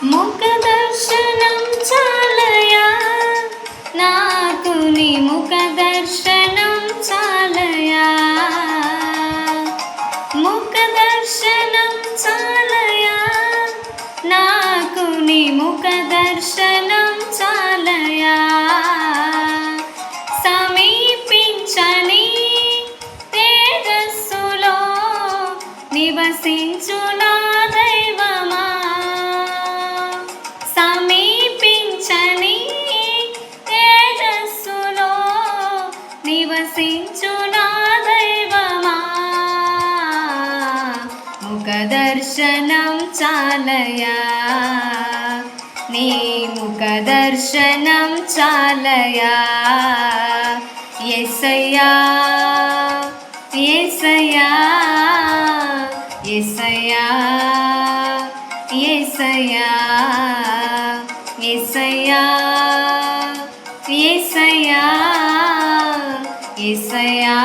ముఖ దర్శనం చాలయా నాకు నీ ముఖ దర్శనం చాలయా ముఖ దర్శనం చాలయా నాకు నీ ముఖ దర్శనం చాలయా సమీపించని తేజస్సులో నివసించు నా దైవమా సమీపించని తేజస్సులో నివసించు నా దైవమా ముఖ దర్శనం చాలయా నీ ముఖ దర్శనం చాలయా యేసయ్యా యేసయ్యా యేసయ్యా యేసయ్యా యేసయ్యా యేసయ్యా యేసయ్యా